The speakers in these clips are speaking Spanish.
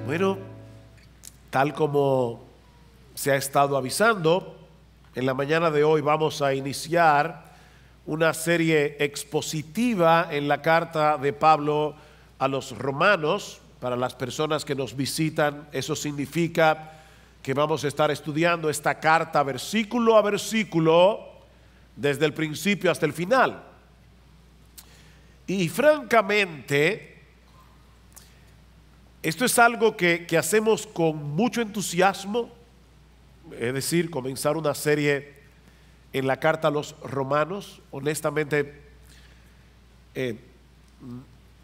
Bueno, tal como se ha estado avisando, en la mañana de hoy vamos a iniciar una serie expositiva en la carta de Pablo a los romanos. Para las personas que nos visitan, eso significa que vamos a estar estudiando esta carta versículo a versículo, desde el principio hasta el final. Y francamente, esto es algo que hacemos con mucho entusiasmo, es decir, comenzar una serie en la carta a los romanos. Honestamente,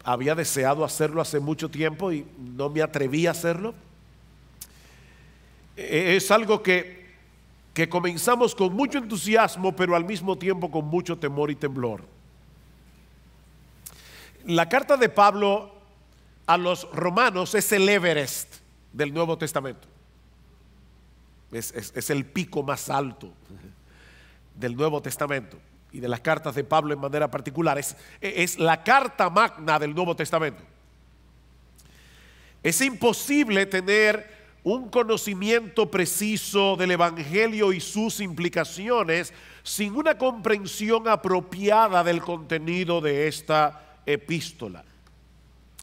había deseado hacerlo hace mucho tiempo y no me atreví a hacerlo. Es algo que comenzamos con mucho entusiasmo, pero al mismo tiempo con mucho temor y temblor. La carta de Pablo a los romanos es el Everest del Nuevo Testamento. Es el pico más alto del Nuevo Testamento y de las cartas de Pablo en manera particular. Es la carta magna del Nuevo Testamento. Es imposible tener un conocimiento preciso del Evangelio y sus implicaciones sin una comprensión apropiada del contenido de esta epístola.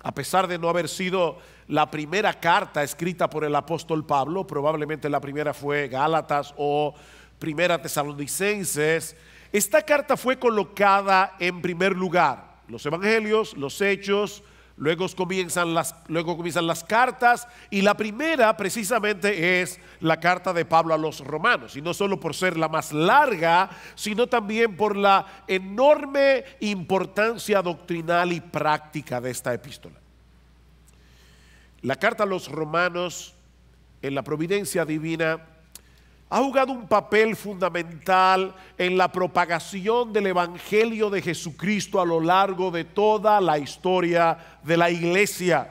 A pesar de no haber sido la primera carta escrita por el apóstol Pablo, probablemente la primera fue Gálatas o Primera Tesalonicenses, esta carta fue colocada en primer lugar. Los evangelios, los hechos, luego comienzan las cartas, y la primera precisamente es la carta de Pablo a los romanos, y no solo por ser la más larga, sino también por la enorme importancia doctrinal y práctica de esta epístola. La carta a los romanos, en la providencia divina, ha jugado un papel fundamental en la propagación del Evangelio de Jesucristo a lo largo de toda la historia de la iglesia.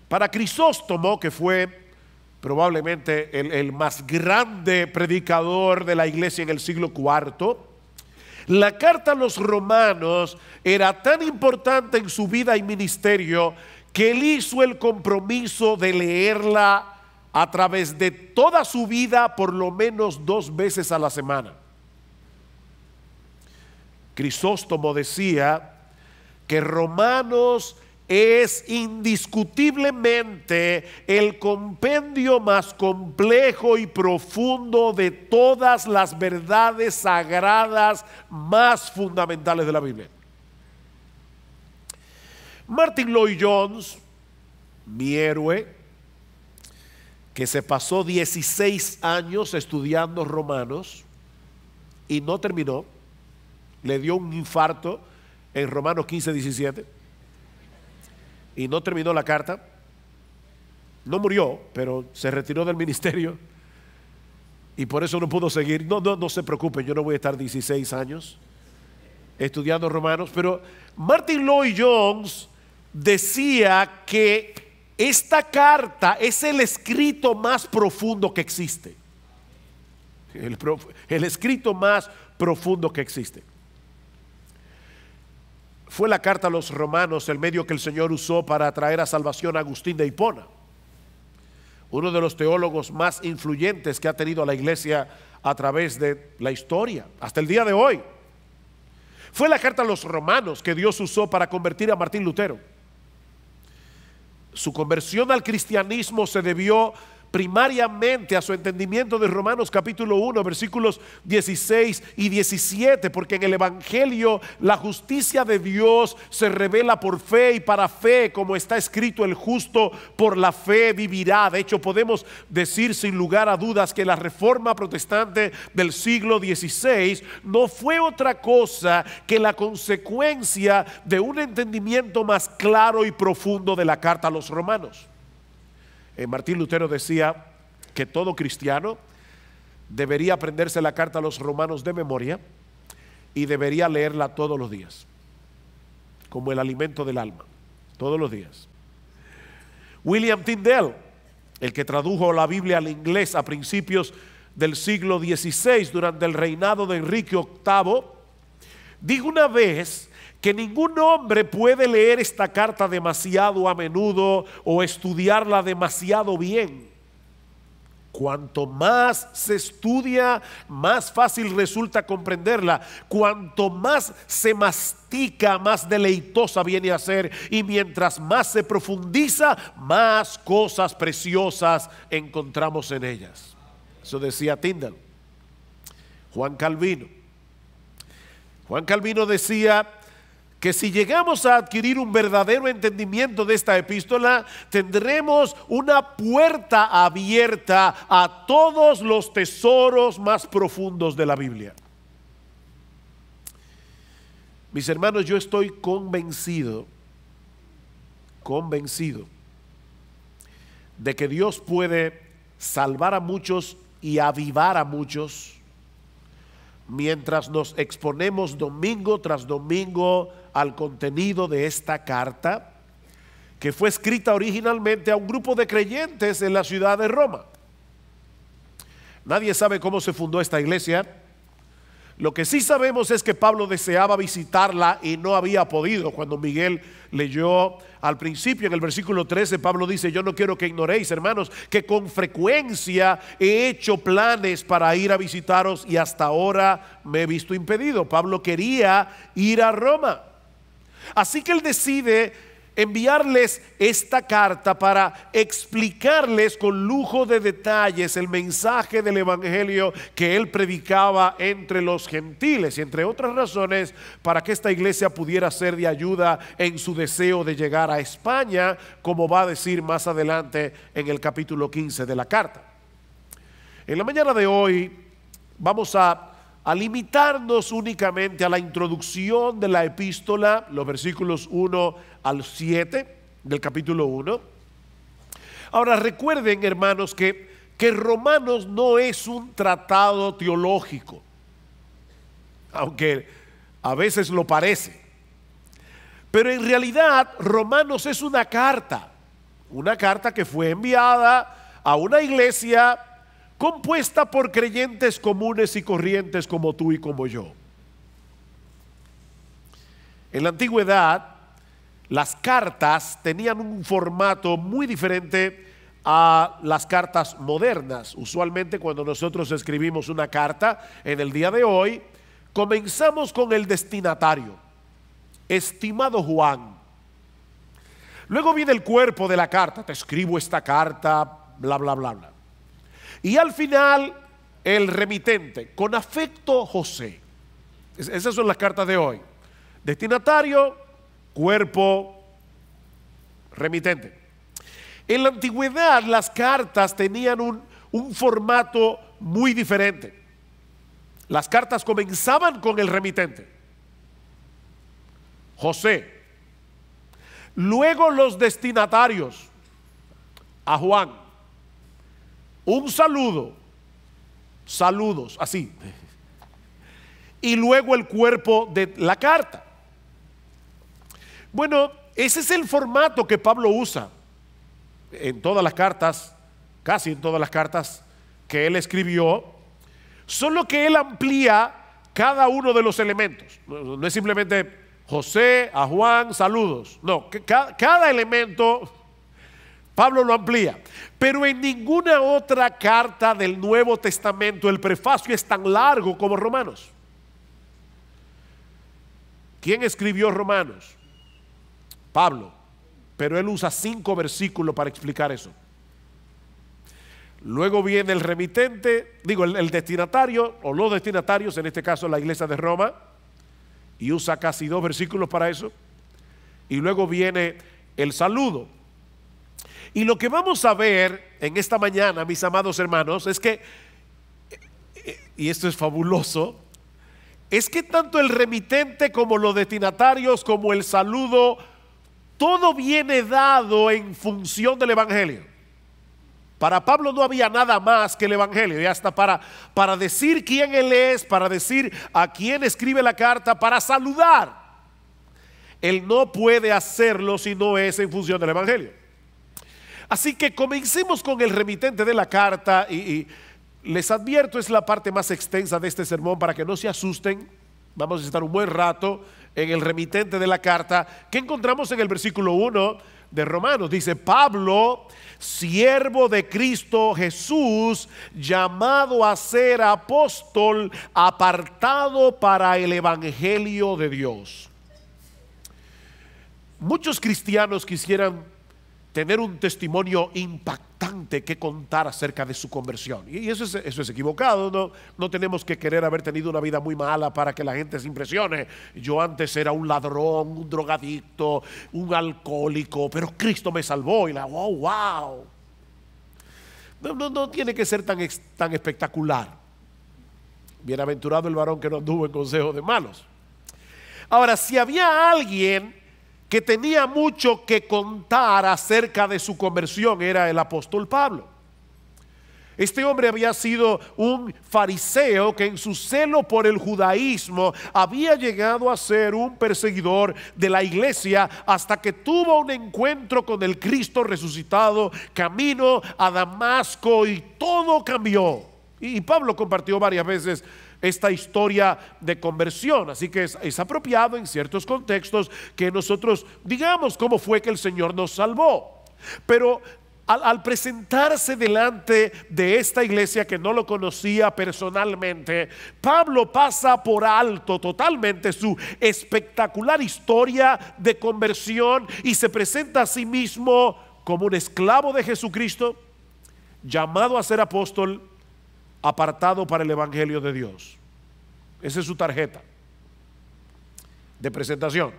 Para Crisóstomo, que fue probablemente el más grande predicador de la iglesia en el siglo IV, la carta a los romanos era tan importante en su vida y ministerio que él hizo el compromiso de leerla a través de toda su vida por lo menos 2 veces a la semana. Crisóstomo decía que Romanos es indiscutiblemente el compendio más complejo y profundo de todas las verdades sagradas más fundamentales de la Biblia. Martin Lloyd-Jones, mi héroe, que se pasó 16 años estudiando Romanos y no terminó, le dio un infarto en Romanos 15:17 y no terminó la carta. No murió, pero se retiró del ministerio y por eso no pudo seguir. No se preocupen, yo no voy a estar 16 años estudiando Romanos, pero Martin Lloyd-Jones decía que esta carta es el escrito más profundo que existe. El escrito más profundo que existe. Fue la carta a los romanos el medio que el Señor usó para traer a salvación a Agustín de Hipona, uno de los teólogos más influyentes que ha tenido la iglesia a través de la historia, hasta el día de hoy. Fue la carta a los romanos que Dios usó para convertir a Martín Lutero. Su conversión al cristianismo se debió primariamente a su entendimiento de Romanos capítulo 1 versículos 16 y 17, porque en el Evangelio la justicia de Dios se revela por fe y para fe, como está escrito: el justo por la fe vivirá. De hecho, podemos decir sin lugar a dudas que la reforma protestante del siglo XVI no fue otra cosa que la consecuencia de un entendimiento más claro y profundo de la carta a los romanos. Martín Lutero decía que todo cristiano debería aprenderse la carta a los romanos de memoria y debería leerla todos los días, como el alimento del alma, todos los días. William Tyndale, el que tradujo la Biblia al inglés a principios del siglo XVI durante el reinado de Enrique VIII, dijo una vez que ningún hombre puede leer esta carta demasiado a menudo o estudiarla demasiado bien. Cuanto más se estudia, más fácil resulta comprenderla. Cuanto más se mastica, más deleitosa viene a ser. Y mientras más se profundiza, más cosas preciosas encontramos en ellas. Eso decía Tyndale. Juan Calvino decía que si llegamos a adquirir un verdadero entendimiento de esta epístola, tendremos una puerta abierta a todos los tesoros más profundos de la Biblia. Mis hermanos, yo estoy convencido de que Dios puede salvar a muchos y avivar a muchos mientras nos exponemos domingo tras domingo al contenido de esta carta, que fue escrita originalmente a un grupo de creyentes en la ciudad de Roma. Nadie sabe cómo se fundó esta iglesia. Lo que sí sabemos es que Pablo deseaba visitarla y no había podido. Cuando Miguel leyó al principio en el versículo 13, Pablo dice: yo no quiero que ignoréis, hermanos, que con frecuencia he hecho planes para ir a visitaros y hasta ahora me he visto impedido. Pablo quería ir a Roma. Así que él decide enviarles esta carta para explicarles con lujo de detalles el mensaje del evangelio que él predicaba entre los gentiles, y entre otras razones para que esta iglesia pudiera ser de ayuda en su deseo de llegar a España, como va a decir más adelante en el capítulo 15 de la carta. En la mañana de hoy vamos a limitarnos únicamente a la introducción de la epístola, los versículos 1 al 7 del capítulo 1. Ahora recuerden, hermanos, que Romanos no es un tratado teológico, aunque a veces lo parece. Pero en realidad Romanos es una carta que fue enviada a una iglesia compuesta por creyentes comunes y corrientes como tú y como yo. En la antigüedad, las cartas tenían un formato muy diferente a las cartas modernas. Usualmente cuando nosotros escribimos una carta en el día de hoy, comenzamos con el destinatario: estimado Juan. Luego viene el cuerpo de la carta: te escribo esta carta, bla, bla, bla, bla. Y al final, el remitente: con afecto, José. Esas son las cartas de hoy: destinatario, cuerpo, remitente. En la antigüedad, las cartas tenían un formato muy diferente. Las cartas comenzaban con el remitente, José. Luego los destinatarios, a Juan. Un saludo, saludos, así. Y luego el cuerpo de la carta. Bueno, ese es el formato que Pablo usa en todas las cartas, casi en todas las cartas que él escribió, solo que él amplía cada uno de los elementos. No es simplemente José, a Juan, saludos. No, cada elemento Pablo lo amplía. Pero en ninguna otra carta del Nuevo Testamento el prefacio es tan largo como Romanos. ¿Quién escribió Romanos? Pablo. Pero él usa 5 versículos para explicar eso. Luego viene el remitente, el destinatario o los destinatarios, en este caso la iglesia de Roma, y usa casi 2 versículos para eso. Y luego viene el saludo. Y lo que vamos a ver en esta mañana, mis amados hermanos, es que, y esto es fabuloso, es que tanto el remitente como los destinatarios, como el saludo, todo viene dado en función del evangelio. Para Pablo no había nada más que el evangelio, y hasta para decir quién él es, para decir a quién escribe la carta, para saludar, él no puede hacerlo si no es en función del evangelio. Así que comencemos con el remitente de la carta y les advierto, es la parte más extensa de este sermón para que no se asusten. Vamos a estar un buen rato en el remitente de la carta, que encontramos en el versículo 1 de Romanos. Dice: Pablo, siervo de Cristo Jesús, llamado a ser apóstol, apartado para el evangelio de Dios. Muchos cristianos quisieran tener un testimonio impactante que contar acerca de su conversión, y eso es equivocado. No tenemos que querer haber tenido una vida muy mala para que la gente se impresione. Yo antes era un ladrón, un drogadicto, un alcohólico, pero Cristo me salvó, y wow. No tiene que ser tan espectacular. Bienaventurado el varón que no anduvo en consejo de malos. Ahora, si había alguien que tenía mucho que contar acerca de su conversión, era el apóstol Pablo. Este hombre había sido un fariseo que en su celo por el judaísmo había llegado a ser un perseguidor de la iglesia, hasta que tuvo un encuentro con el Cristo resucitado camino a Damasco, y todo cambió. Y Pablo compartió varias veces esta historia de conversión, así que es apropiado en ciertos contextos que nosotros digamos cómo fue que el Señor nos salvó. Pero al presentarse delante de esta iglesia que no lo conocía personalmente, Pablo pasa por alto totalmente su espectacular historia de conversión y se presenta a sí mismo como un esclavo de Jesucristo, llamado a ser apóstol, apartado para el evangelio de Dios. Esa es su tarjeta de presentación.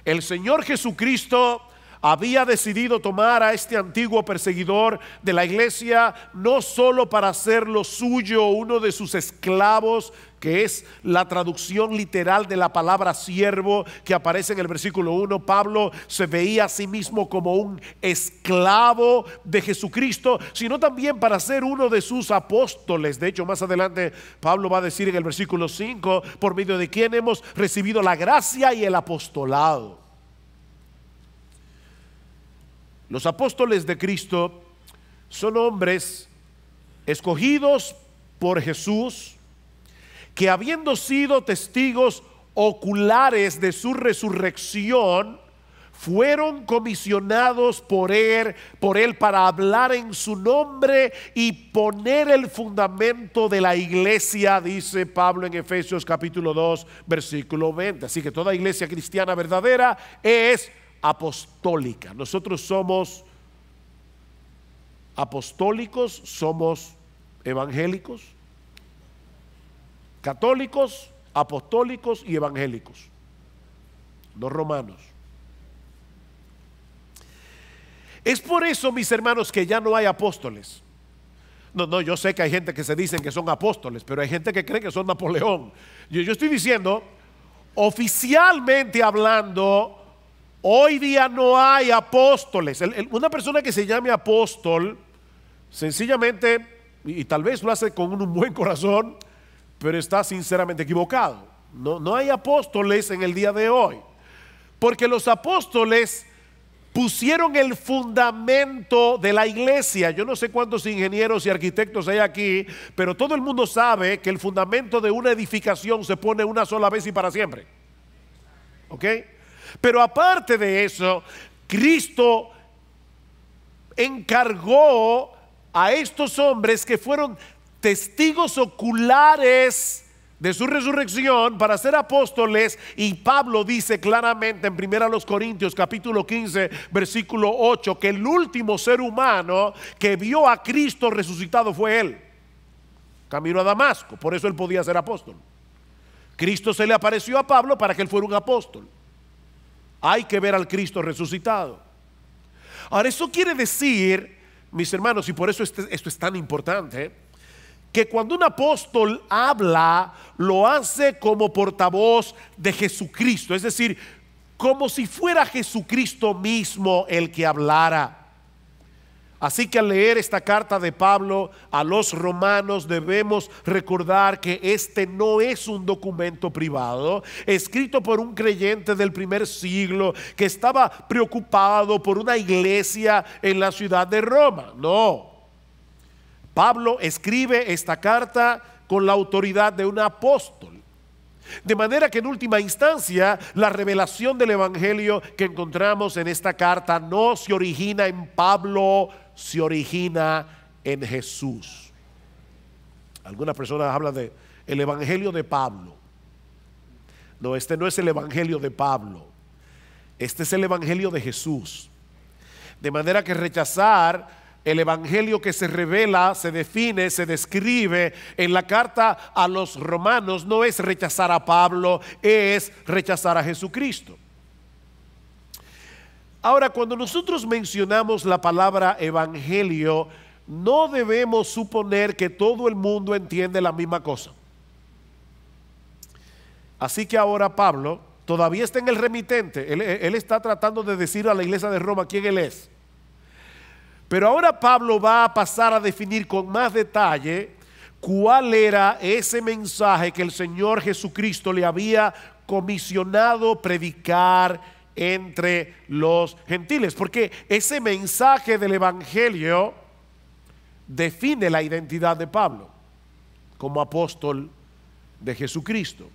El Señor Jesucristo había decidido tomar a este antiguo perseguidor de la iglesia no solo para hacerlo suyo, uno de sus esclavos, que es la traducción literal de la palabra siervo que aparece en el versículo 1. Pablo se veía a sí mismo como un esclavo de Jesucristo, sino también para ser uno de sus apóstoles. De hecho, más adelante Pablo va a decir en el versículo 5, por medio de quien hemos recibido la gracia y el apostolado. Los apóstoles de Cristo son hombres escogidos por Jesús, que habiendo sido testigos oculares de su resurrección, fueron comisionados por él para hablar en su nombre y poner el fundamento de la iglesia, dice Pablo en Efesios capítulo 2 versículo 20. Así que toda iglesia cristiana verdadera es apostólica. Nosotros somos apostólicos, somos evangélicos, católicos, apostólicos y evangélicos, no romanos. Es por eso, mis hermanos, que ya no hay apóstoles. No, yo sé que hay gente que se dicen que son apóstoles, pero hay gente que cree que son Napoleón. Yo estoy diciendo, oficialmente hablando, hoy día no hay apóstoles. Una persona que se llame apóstol, sencillamente, y tal vez lo hace con un buen corazón, pero está sinceramente equivocado. No hay apóstoles en el día de hoy, porque los apóstoles pusieron el fundamento de la iglesia. Yo no sé cuántos ingenieros y arquitectos hay aquí, pero todo el mundo sabe que el fundamento de una edificación se pone una sola vez y para siempre. ¿Ok? Pero aparte de eso, Cristo encargó a estos hombres que fueron testigos oculares de su resurrección para ser apóstoles, y Pablo dice claramente en 1 Corintios capítulo 15 versículo 8 que el último ser humano que vio a Cristo resucitado fue él, camino a Damasco. Por eso él podía ser apóstol. Cristo se le apareció a Pablo para que él fuera un apóstol. Hay que ver al Cristo resucitado. Ahora, eso quiere decir, mis hermanos, y por eso esto es tan importante, que cuando un apóstol habla, lo hace como portavoz de Jesucristo, es decir, como si fuera Jesucristo mismo el que hablara. Así que al leer esta carta de Pablo a los romanos, debemos recordar que este no es un documento privado escrito por un creyente del primer siglo que estaba preocupado por una iglesia en la ciudad de Roma. No, Pablo escribe esta carta con la autoridad de un apóstol. De manera que en última instancia la revelación del Evangelio que encontramos en esta carta no se origina en Pablo, se origina en Jesús. Algunas personas hablan de el Evangelio de Pablo. No, este no es el Evangelio de Pablo. Este es el Evangelio de Jesús. De manera que rechazar el Evangelio que se revela, se define, se describe en la carta a los romanos no es rechazar a Pablo, es rechazar a Jesucristo. Ahora, cuando nosotros mencionamos la palabra evangelio, no debemos suponer que todo el mundo entiende la misma cosa. Así que ahora Pablo todavía está en el remitente. Él está tratando de decir a la iglesia de Roma quién él es. Pero ahora Pablo va a pasar a definir con más detalle cuál era ese mensaje que el Señor Jesucristo le había comisionado predicar entre los gentiles. Porque ese mensaje del Evangelio define la identidad de Pablo como apóstol de Jesucristo.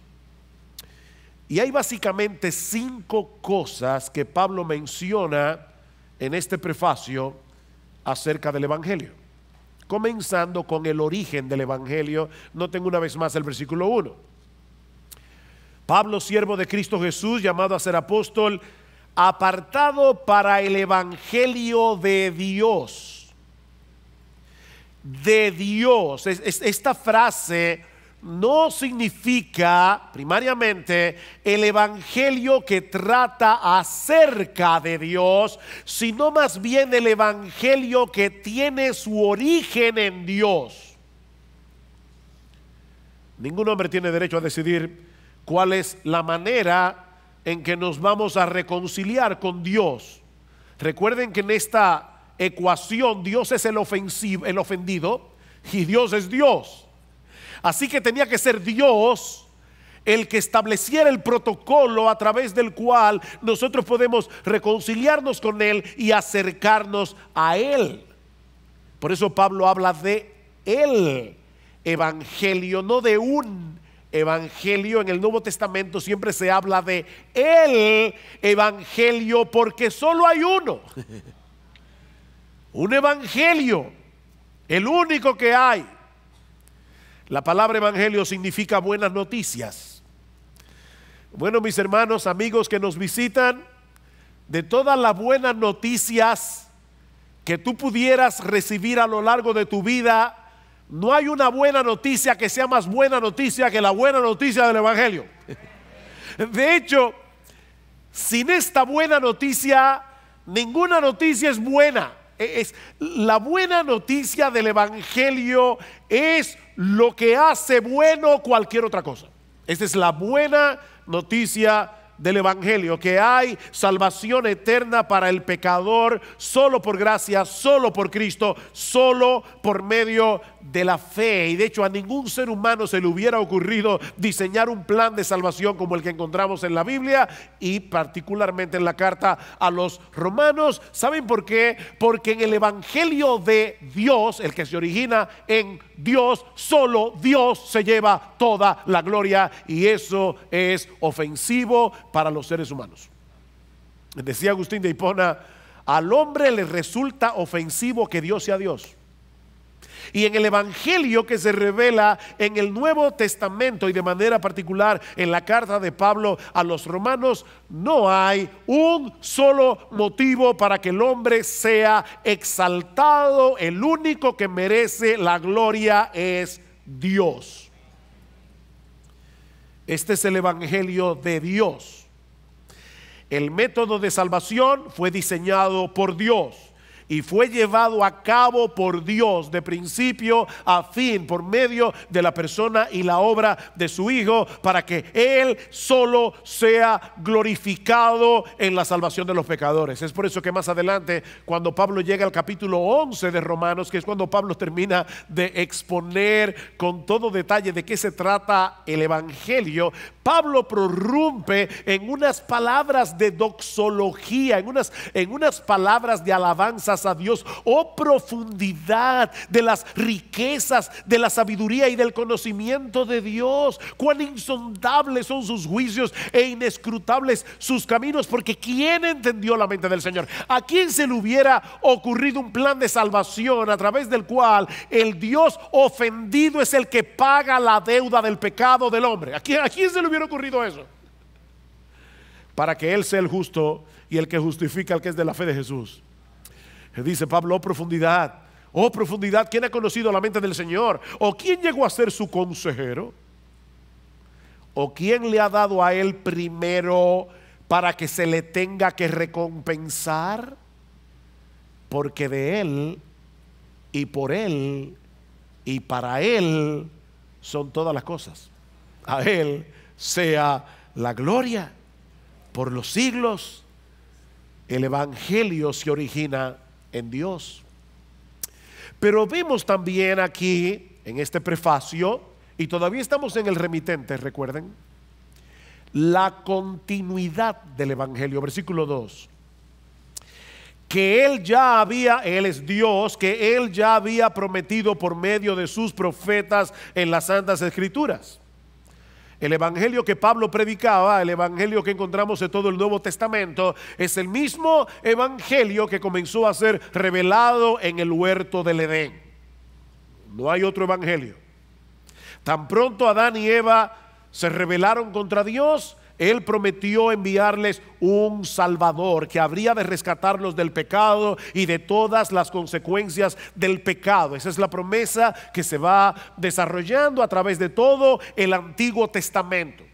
Y hay básicamente 5 cosas que Pablo menciona en este prefacio acerca del Evangelio, comenzando con el origen del Evangelio. Noten una vez más el versículo 1. Pablo, siervo de Cristo Jesús, llamado a ser apóstol, apartado para el Evangelio de Dios. De Dios. Esta frase no significa primariamente el evangelio que trata acerca de Dios, sino más bien el evangelio que tiene su origen en Dios. Ningún hombre tiene derecho a decidir cuál es la manera en que nos vamos a reconciliar con Dios. Recuerden que en esta ecuación Dios es el ofendido y Dios es Dios. Así que tenía que ser Dios el que estableciera el protocolo a través del cual nosotros podemos reconciliarnos con Él y acercarnos a Él. Por eso Pablo habla de el evangelio, no de un evangelio. En el Nuevo Testamento siempre se habla de el evangelio porque solo hay uno. Un evangelio, el único que hay. La palabra evangelio significa buenas noticias. Bueno, mis hermanos, amigos que nos visitan, de todas las buenas noticias que tú pudieras recibir a lo largo de tu vida, no hay una buena noticia que sea más buena noticia que la buena noticia del evangelio. De hecho, sin esta buena noticia, ninguna noticia es buena. La buena noticia del evangelio es lo que hace bueno cualquier otra cosa. Esta es la buena noticia del evangelio, que hay salvación eterna para el pecador solo por gracia, solo por Cristo, solo por medio de la fe. Y de hecho a ningún ser humano se le hubiera ocurrido diseñar un plan de salvación como el que encontramos en la Biblia y particularmente en la carta a los romanos. ¿Saben por qué? Porque en el evangelio de Dios, el que se origina en Dios, solo Dios se lleva toda la gloria, y eso es ofensivo para los seres humanos. Decía Agustín de Hipona: al hombre le resulta ofensivo que Dios sea Dios. Y en el evangelio que se revela en el Nuevo Testamento y de manera particular en la carta de Pablo a los romanos, no hay un solo motivo para que el hombre sea exaltado. El único que merece la gloria es Dios. Este es el evangelio de Dios. El método de salvación fue diseñado por Dios y fue llevado a cabo por Dios de principio a fin por medio de la persona y la obra de su Hijo, para que Él solo sea glorificado en la salvación de los pecadores. Es por eso que más adelante, cuando Pablo llega al capítulo 11 de Romanos, que es cuando Pablo termina de exponer con todo detalle de qué se trata el evangelio, Pablo prorrumpe en unas palabras de doxología, en unas palabras de alabanza alabanzas a Dios. Oh profundidad de las riquezas de la sabiduría y del conocimiento de Dios. Cuán insondables son sus juicios e inescrutables sus caminos. Porque ¿quién entendió la mente del Señor? ¿A quién se le hubiera ocurrido un plan de salvación a través del cual el Dios ofendido es el que paga la deuda del pecado del hombre? ¿A quién se le hubiera ocurrido eso? Para que Él sea el justo y el que justifica al que es de la fe de Jesús. Dice Pablo, oh profundidad, ¿quién ha conocido la mente del Señor? ¿O quién llegó a ser su consejero? ¿O quién le ha dado a Él primero para que se le tenga que recompensar? Porque de Él y por Él y para Él son todas las cosas. A Él sea la gloria por los siglos. El evangelio se origina en Dios. Pero vemos también aquí en este prefacio, y todavía estamos en el remitente, recuerden, la continuidad del evangelio. Versículo 2. Que Él es Dios, que Él ya había prometido por medio de sus profetas en las Santas Escrituras. El evangelio que Pablo predicaba, el evangelio que encontramos en todo el Nuevo Testamento, es el mismo evangelio que comenzó a ser revelado en el huerto del Edén. No hay otro evangelio. Tan pronto Adán y Eva se rebelaron contra Dios, Él prometió enviarles un Salvador que habría de rescatarlos del pecado y de todas las consecuencias del pecado. Esa es la promesa que se va desarrollando a través de todo el Antiguo Testamento.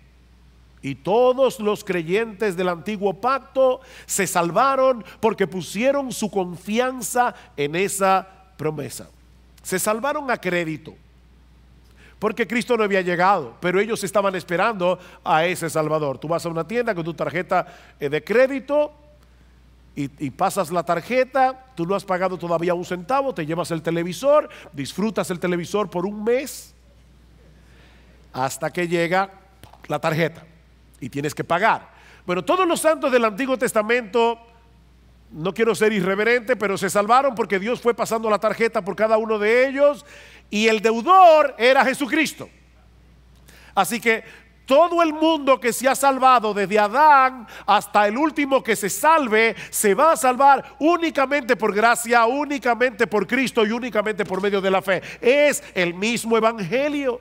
Y todos los creyentes del Antiguo Pacto se salvaron porque pusieron su confianza en esa promesa. Se salvaron a crédito, porque Cristo no había llegado, pero ellos estaban esperando a ese Salvador. Tú vas a una tienda con tu tarjeta de crédito y pasas la tarjeta, tú no has pagado todavía un centavo, te llevas el televisor, disfrutas el televisor por un mes, hasta que llega la tarjeta y tienes que pagar. Bueno, todos los santos del Antiguo Testamento, no quiero ser irreverente, pero se salvaron porque Dios fue pasando la tarjeta por cada uno de ellos y el deudor era Jesucristo. Así que todo el mundo que se ha salvado desde Adán hasta el último que se salve, se va a salvar únicamente por gracia, únicamente por Cristo y únicamente por medio de la fe. Es el mismo evangelio.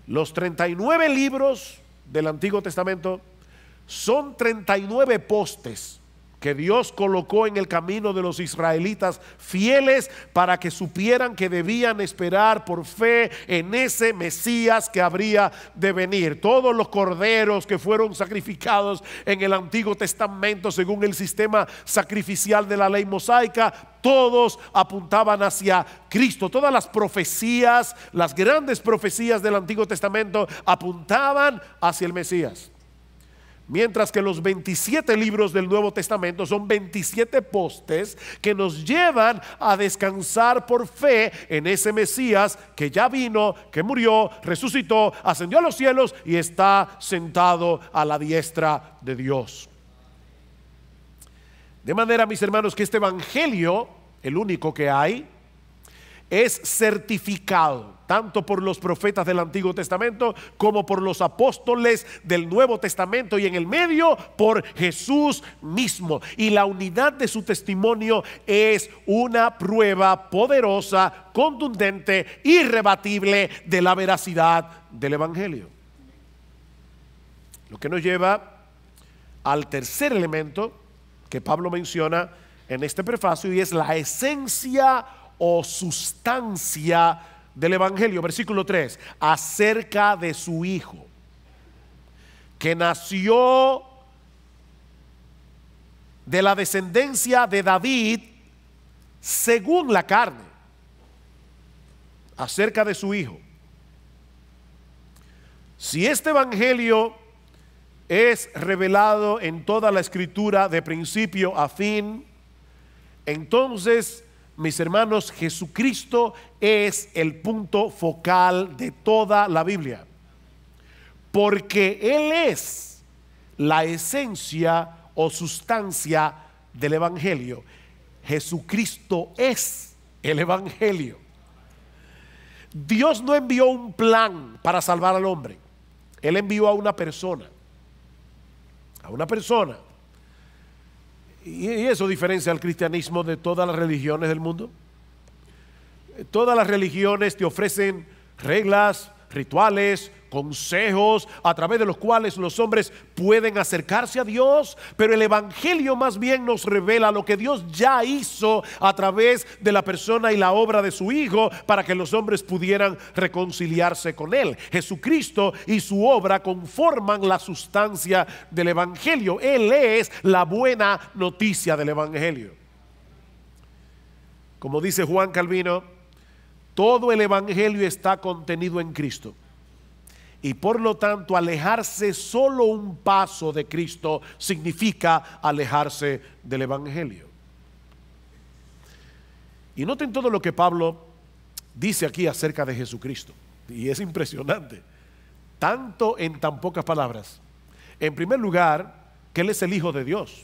Los 39 libros del Antiguo Testamento son 39 postes que Dios colocó en el camino de los israelitas fieles para que supieran que debían esperar por fe en ese Mesías que habría de venir. Todos los corderos que fueron sacrificados en el Antiguo Testamento según el sistema sacrificial de la ley mosaica, todos apuntaban hacia Cristo. Todas las profecías, las grandes profecías del Antiguo Testamento apuntaban hacia el Mesías. Mientras que los 27 libros del Nuevo Testamento son 27 postes que nos llevan a descansar por fe en ese Mesías que ya vino, que murió, resucitó, ascendió a los cielos y está sentado a la diestra de Dios. De manera, mis hermanos, que este evangelio, el único que hay, es certificado tanto por los profetas del Antiguo Testamento como por los apóstoles del Nuevo Testamento, y en el medio por Jesús mismo. Y la unidad de su testimonio es una prueba poderosa, contundente, irrebatible de la veracidad del evangelio. Lo que nos lleva al tercer elemento que Pablo menciona en este prefacio, y es la esencia o sustancia del evangelio. Versículo 3, acerca de su Hijo, que nació de la descendencia de David según la carne. Acerca de su Hijo. Si este evangelio es revelado en toda la Escritura de principio a fin, entonces, mis hermanos, Jesucristo es el punto focal de toda la Biblia, porque Él es la esencia o sustancia del Evangelio. Jesucristo es el Evangelio. Dios no envió un plan para salvar al hombre. Él envió a una persona. A una persona. Y eso diferencia al cristianismo de todas las religiones del mundo. Todas las religiones te ofrecen reglas, rituales, consejos a través de los cuales los hombres pueden acercarse a Dios, pero el Evangelio más bien nos revela lo que Dios ya hizo a través de la persona y la obra de su Hijo para que los hombres pudieran reconciliarse con Él. Jesucristo y su obra conforman la sustancia del Evangelio. Él es la buena noticia del Evangelio. Como dice Juan Calvino, todo el Evangelio está contenido en Cristo. Y por lo tanto, alejarse solo un paso de Cristo significa alejarse del Evangelio. Y noten todo lo que Pablo dice aquí acerca de Jesucristo. Y es impresionante, tanto en tan pocas palabras. En primer lugar, que Él es el Hijo de Dios.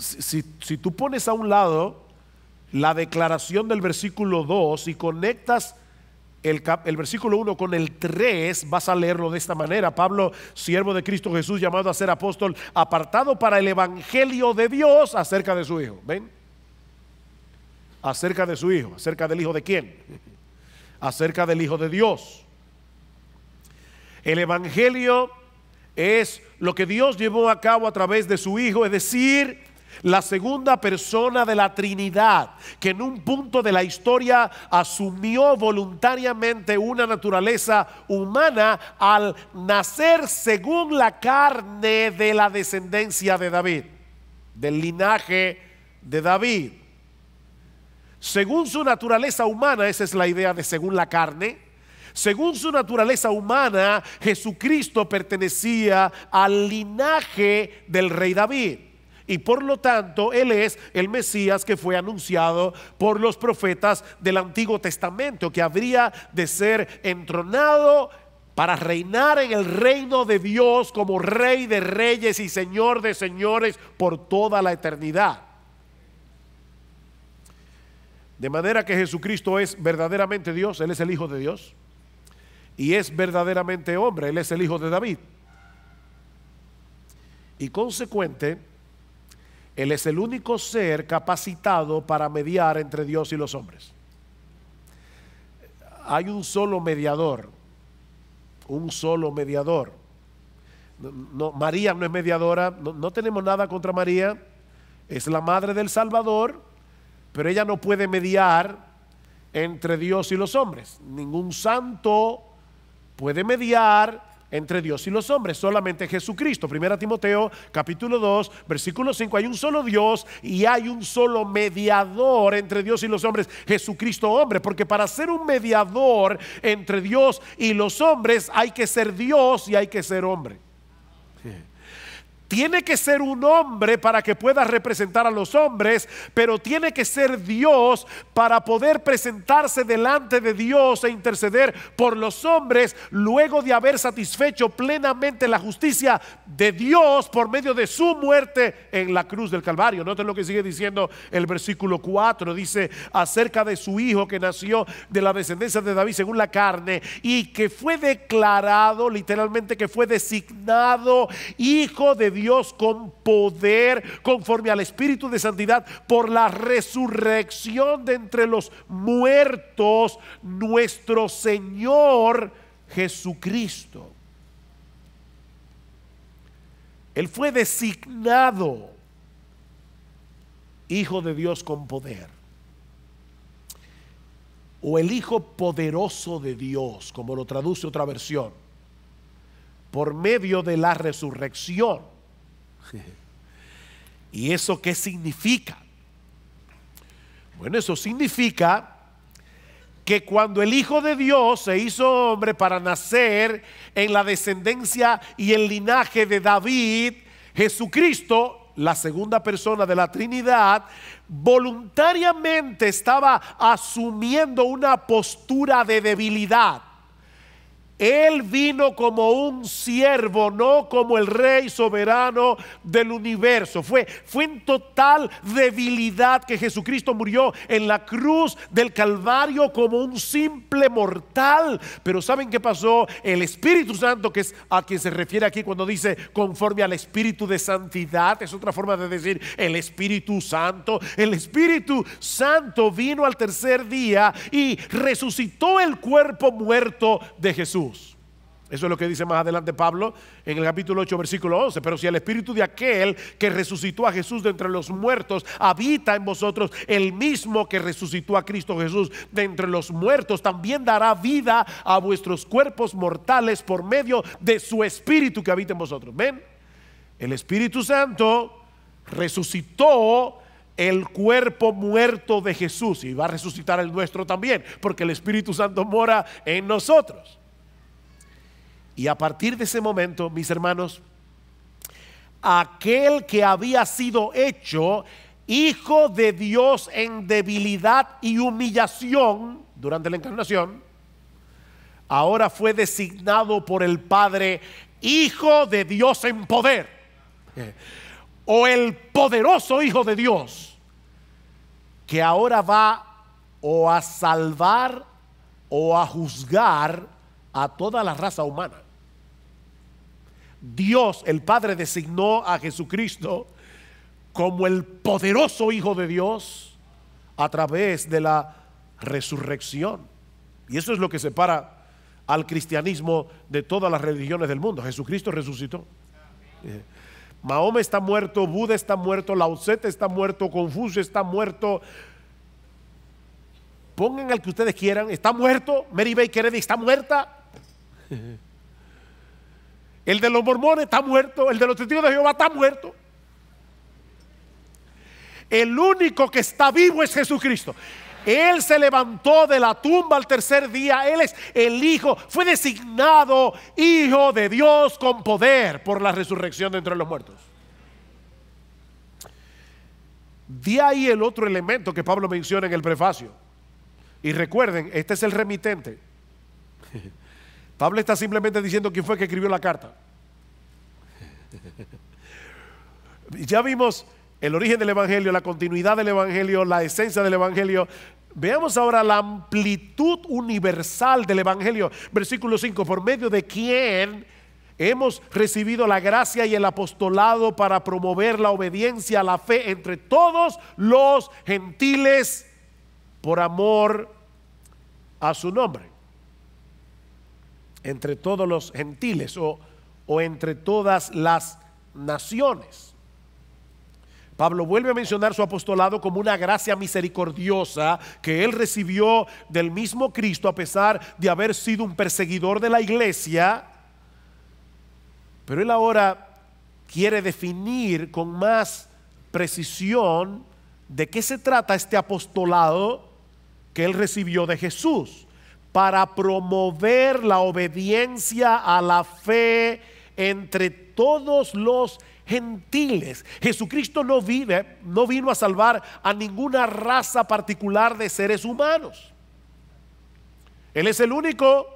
Si tú pones a un lado la declaración del versículo 2 y conectas el versículo 1 con el 3, vas a leerlo de esta manera: Pablo, siervo de Cristo Jesús, llamado a ser apóstol, apartado para el Evangelio de Dios, acerca de su Hijo. ¿Ven? Acerca de su Hijo. ¿Acerca del Hijo de quién? Acerca del Hijo de Dios. El Evangelio es lo que Dios llevó a cabo a través de su Hijo, es decir, la segunda persona de la Trinidad, que en un punto de la historia asumió voluntariamente una naturaleza humana al nacer según la carne de la descendencia de David, del linaje de David. Según su naturaleza humana, esa es la idea de según la carne. Según su naturaleza humana, Jesucristo pertenecía al linaje del rey David. Y por lo tanto, Él es el Mesías que fue anunciado por los profetas del Antiguo Testamento, que habría de ser entronado para reinar en el reino de Dios como Rey de reyes y Señor de señores por toda la eternidad. De manera que Jesucristo es verdaderamente Dios, Él es el Hijo de Dios, y es verdaderamente hombre, Él es el Hijo de David. Y consecuente, Él es el único ser capacitado para mediar entre Dios y los hombres. Hay un solo mediador, un solo mediador. No, María no es mediadora, no tenemos nada contra María, es la madre del Salvador, pero ella no puede mediar entre Dios y los hombres. Ningún santo puede mediar entre Dios y los hombres, solamente Jesucristo. 1 Timoteo capítulo 2 versículo 5: hay un solo Dios y hay un solo mediador entre Dios y los hombres, Jesucristo hombre. Porque para ser un mediador entre Dios y los hombres hay que ser Dios y hay que ser hombre. Tiene que ser un hombre para que pueda representar a los hombres, pero tiene que ser Dios para poder presentarse delante de Dios e interceder por los hombres luego de haber satisfecho plenamente la justicia de Dios por medio de su muerte en la cruz del Calvario. Noten lo que sigue diciendo el versículo 4, dice acerca de su Hijo que nació de la descendencia de David según la carne y que fue declarado, literalmente que fue designado Hijo de Dios con poder, conforme al Espíritu de santidad, por la resurrección de entre los muertos, nuestro Señor Jesucristo. Él fue designado Hijo de Dios con poder, o el Hijo poderoso de Dios, como lo traduce otra versión, por medio de la resurrección. ¿Y eso qué significa? Bueno, eso significa que cuando el Hijo de Dios se hizo hombre para nacer en la descendencia y el linaje de David, Jesucristo, la segunda persona de la Trinidad, voluntariamente estaba asumiendo una postura de debilidad. Él vino como un siervo, no como el rey soberano del universo. Fue en total debilidad que Jesucristo murió en la cruz del Calvario como un simple mortal. Pero ¿saben qué pasó? El Espíritu Santo, que es a quien se refiere aquí cuando dice conforme al Espíritu de santidad, es otra forma de decir el Espíritu Santo. El Espíritu Santo vino al tercer día y resucitó el cuerpo muerto de Jesús. Eso es lo que dice más adelante Pablo en el capítulo 8 versículo 11. Pero si el espíritu de aquel que resucitó a Jesús de entre los muertos habita en vosotros, el mismo que resucitó a Cristo Jesús de entre los muertos también dará vida a vuestros cuerpos mortales por medio de su espíritu que habita en vosotros. ¿Ven? El Espíritu Santo resucitó el cuerpo muerto de Jesús y va a resucitar el nuestro también, porque el Espíritu Santo mora en nosotros. Y a partir de ese momento, mis hermanos, aquel que había sido hecho Hijo de Dios en debilidad y humillación durante la encarnación, ahora fue designado por el Padre Hijo de Dios en poder, o el poderoso Hijo de Dios, que ahora va o a salvar o a juzgar a toda la raza humana. Dios, el Padre, designó a Jesucristo como el poderoso Hijo de Dios a través de la resurrección. Y eso es lo que separa al cristianismo de todas las religiones del mundo. Jesucristo resucitó. Mahoma está muerto, Buda está muerto, Lao Tse está muerto, Confucio está muerto. Pongan al que ustedes quieran, está muerto. Mary Baker Eddy está muerta. El de los mormones está muerto. El de los testigos de Jehová está muerto. El único que está vivo es Jesucristo. Él se levantó de la tumba al tercer día. Él es el Hijo. Fue designado Hijo de Dios con poder por la resurrección de entre los muertos. De ahí el otro elemento que Pablo menciona en el prefacio. Y recuerden, este es el remitente. Pablo está simplemente diciendo quién fue que escribió la carta. Ya vimos el origen del Evangelio, la continuidad del Evangelio, la esencia del Evangelio. Veamos ahora la amplitud universal del Evangelio. Versículo 5, por medio de quien hemos recibido la gracia y el apostolado para promover la obediencia a la fe entre todos los gentiles por amor a su nombre. Entre todos los gentiles o entre todas las naciones. Pablo vuelve a mencionar su apostolado como una gracia misericordiosa que él recibió del mismo Cristo a pesar de haber sido un perseguidor de la iglesia. Pero él ahora quiere definir con más precisión de qué se trata este apostolado que él recibió de Jesús para promover la obediencia a la fe entre todos los gentiles. Jesucristo no vino a salvar a ninguna raza particular de seres humanos. Él es el único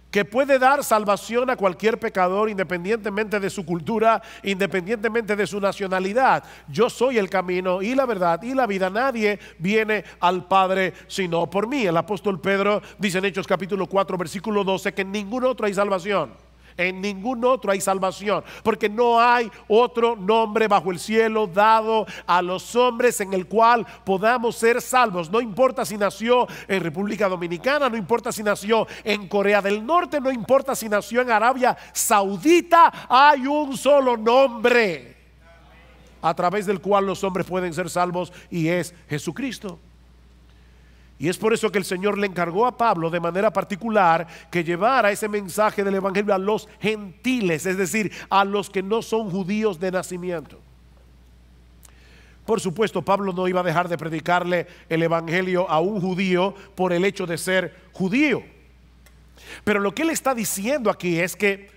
que puede dar salvación a cualquier pecador independientemente de su cultura, independientemente de su nacionalidad. Yo soy el camino y la verdad y la vida. Nadie viene al Padre sino por mí. El apóstol Pedro dice en Hechos capítulo 4 versículo 12 que en ningún otro hay salvación. En ningún otro hay salvación, porque no hay otro nombre bajo el cielo dado a los hombres en el cual podamos ser salvos. No importa si nació en República Dominicana, no importa si nació en Corea del Norte, no importa si nació en Arabia Saudita, hay un solo nombre a través del cual los hombres pueden ser salvos y es Jesucristo. Y es por eso que el Señor le encargó a Pablo de manera particular que llevara ese mensaje del Evangelio a los gentiles, es decir, a los que no son judíos de nacimiento. Por supuesto, Pablo no iba a dejar de predicarle el Evangelio a un judío por el hecho de ser judío. Pero lo que él está diciendo aquí es que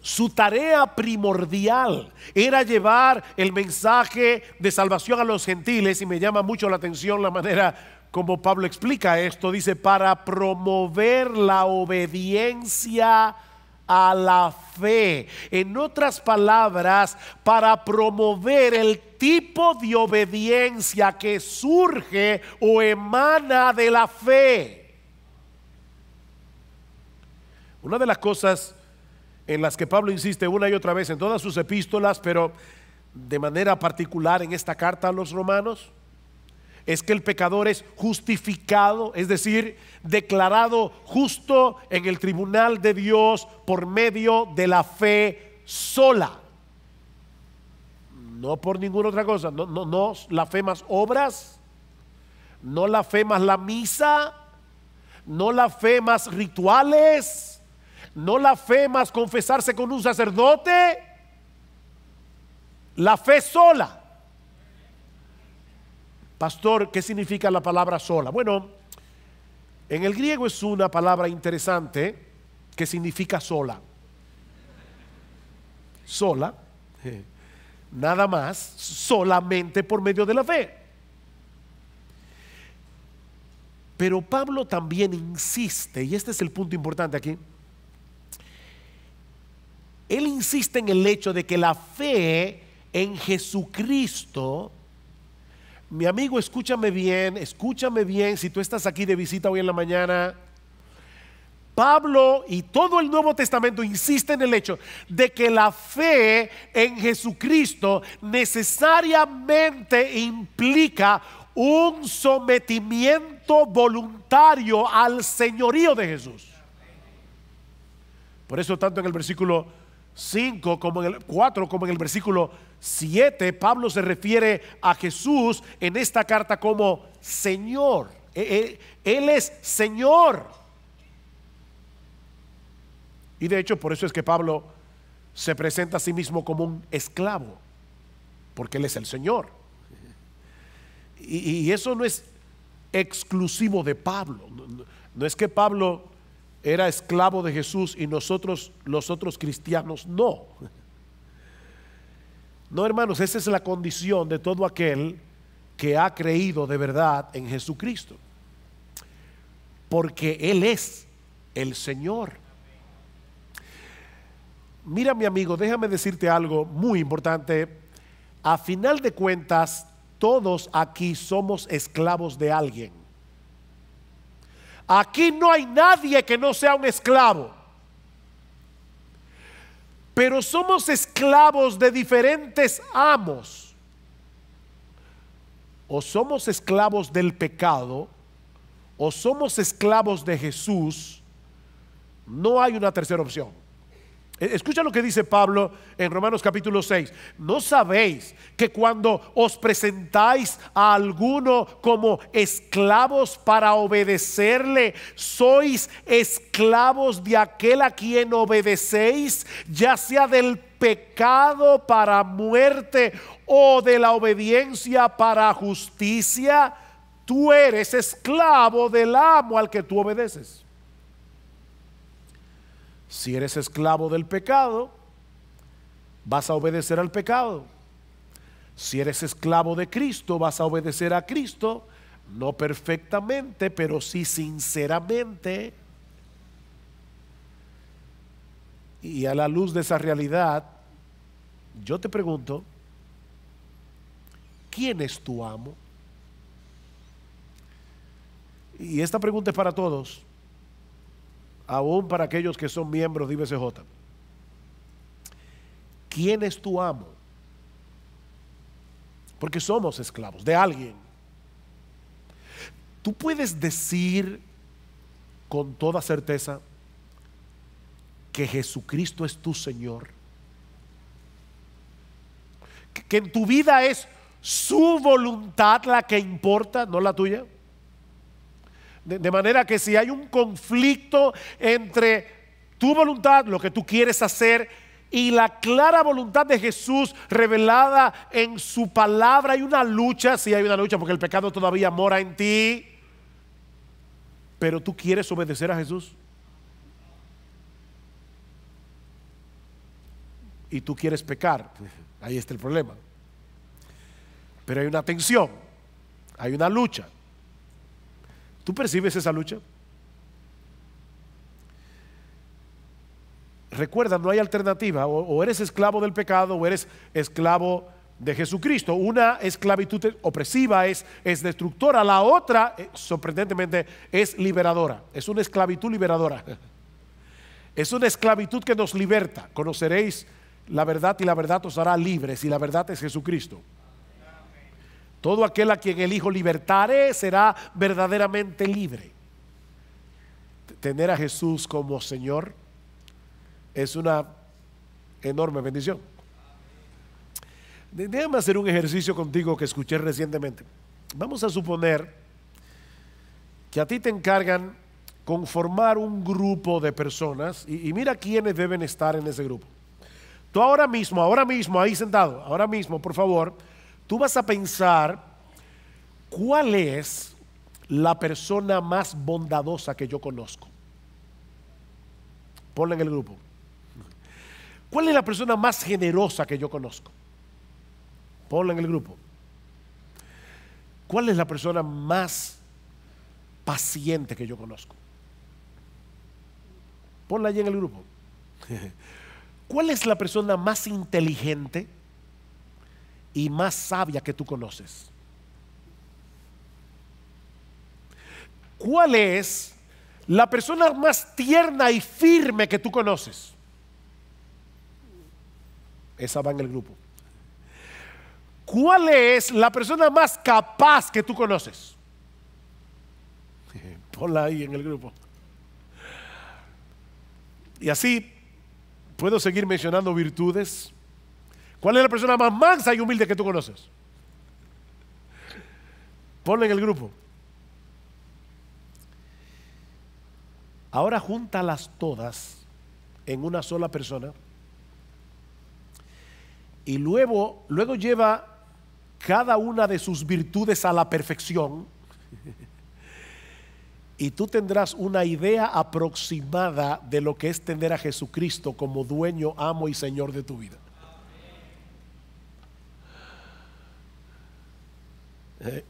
Su tarea primordial era llevar el mensaje de salvación a los gentiles, y me llama mucho la atención la manera como Pablo explica esto. Dice, para promover la obediencia a la fe. En otras palabras, para promover el tipo de obediencia que surge o emana de la fe. Una de las cosas en las que Pablo insiste una y otra vez en todas sus epístolas, pero de manera particular en esta carta a los romanos, es que el pecador es justificado, es decir, declarado justo en el tribunal de Dios por medio de la fe sola. No por ninguna otra cosa, no la fe más obras, no la fe más la misa, no la fe más rituales, no la fe más confesarse con un sacerdote, la fe sola. Pastor, ¿qué significa la palabra sola? Bueno, en el griego es una palabra interesante que significa sola. Sola, nada más, solamente por medio de la fe. Pero Pablo también insiste, y este es el punto importante aquí. Él insiste en el hecho de que la fe en Jesucristo, mi amigo, escúchame bien, si tú estás aquí de visita hoy en la mañana, Pablo y todo el Nuevo Testamento insiste en el hecho de que la fe en Jesucristo necesariamente implica un sometimiento voluntario al señorío de Jesús. Por eso tanto en el versículo 5 como en el 4 como en el versículo 7, Pablo se refiere a Jesús en esta carta como Señor. Él es Señor. Y de hecho por eso es que Pablo se presenta a sí mismo como un esclavo, porque Él es el Señor. Y eso no es exclusivo de Pablo. No es que Pablo era esclavo de Jesús y nosotros los otros cristianos no. No, hermanos, esa es la condición de todo aquel que ha creído de verdad en Jesucristo, porque Él es el Señor. Mira, mi amigo, déjame decirte algo muy importante. A final de cuentas, todos aquí somos esclavos de alguien. Aquí no hay nadie que no sea un esclavo. Pero somos esclavos de diferentes amos. O somos esclavos del pecado, o somos esclavos de Jesús. No hay una tercera opción. Escucha lo que dice Pablo en Romanos capítulo 6. ¿No sabéis que cuando os presentáis a alguno como esclavos para obedecerle, sois esclavos de aquel a quien obedecéis, ya sea del pecado para muerte o de la obediencia para justicia? Tú eres esclavo del amo al que tú obedeces. Si eres esclavo del pecado, vas a obedecer al pecado. Si eres esclavo de Cristo, vas a obedecer a Cristo, no perfectamente, pero sí sinceramente. Y a la luz de esa realidad, yo te pregunto, ¿quién es tu amo? Y esta pregunta es para todos, aún para aquellos que son miembros de IBCJ. ¿Quién es tu amo? Porque somos esclavos de alguien. Tú puedes decir con toda certeza que Jesucristo es tu Señor, que en tu vida es su voluntad la que importa, no la tuya. De manera que si hay un conflicto entre tu voluntad, lo que tú quieres hacer, y la clara voluntad de Jesús revelada en su palabra, hay una lucha. Sí, hay una lucha porque el pecado todavía mora en ti, pero tú quieres obedecer a Jesús. y tú quieres pecar. Ahí está el problema. Pero hay una tensión, hay una lucha. ¿Tú percibes esa lucha? Recuerda, no hay alternativa. O eres esclavo del pecado o eres esclavo de Jesucristo. Una esclavitud opresiva es destructora. La otra, sorprendentemente, es liberadora. Es una esclavitud liberadora. Es una esclavitud que nos liberta. Conoceréis la verdad y la verdad os hará libres, y la verdad es Jesucristo. Todo aquel a quien el Hijo libertare será verdaderamente libre. Tener a Jesús como Señor es una enorme bendición. Déjame hacer un ejercicio contigo que escuché recientemente. Vamos a suponer que a ti te encargan conformar un grupo de personas y mira quiénes deben estar en ese grupo. Tú ahora mismo, ahí sentado, ahora mismo, por favor, tú vas a pensar cuál es la persona más bondadosa que yo conozco. Ponla en el grupo. ¿Cuál es la persona más generosa que yo conozco? Ponla en el grupo. ¿Cuál es la persona más paciente que yo conozco? Ponla allí en el grupo. ¿Cuál es la persona más inteligente y más sabia que tú conoces? ¿Cuál es la persona más tierna y firme que tú conoces? Esa va en el grupo. ¿Cuál es la persona más capaz que tú conoces? Ponla ahí en el grupo. Y así puedo seguir mencionando virtudes. ¿Cuál es la persona más mansa y humilde que tú conoces? Ponla en el grupo. Ahora júntalas todas en una sola persona. Y luego lleva cada una de sus virtudes a la perfección. Y tú tendrás una idea aproximada de lo que es tener a Jesucristo como dueño, amo y Señor de tu vida.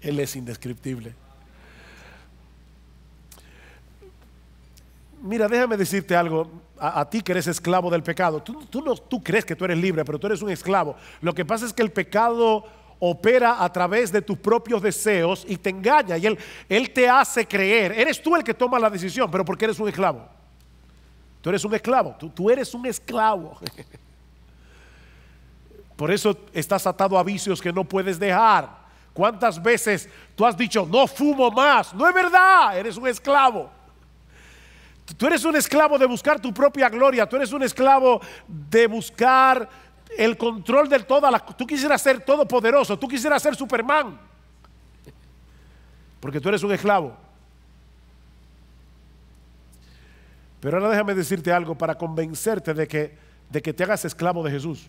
Él es indescriptible. Mira, déjame decirte algo. A ti que eres esclavo del pecado, tú crees que tú eres libre, pero tú eres un esclavo. Lo que pasa es que el pecado opera a través de tus propios deseos y te engaña, y él te hace creer. Eres tú el que toma la decisión, pero porque eres un esclavo. Tú eres un esclavo, tú eres un esclavo. Por eso estás atado a vicios que no puedes dejar. ¿Cuántas veces tú has dicho no fumo más? No es verdad, eres un esclavo. Tú eres un esclavo de buscar tu propia gloria. Tú eres un esclavo de buscar el control de todas las. Tú quisieras ser todopoderoso. Tú quisieras ser Superman. Porque tú eres un esclavo. Pero ahora déjame decirte algo para convencerte de que te hagas esclavo de Jesús.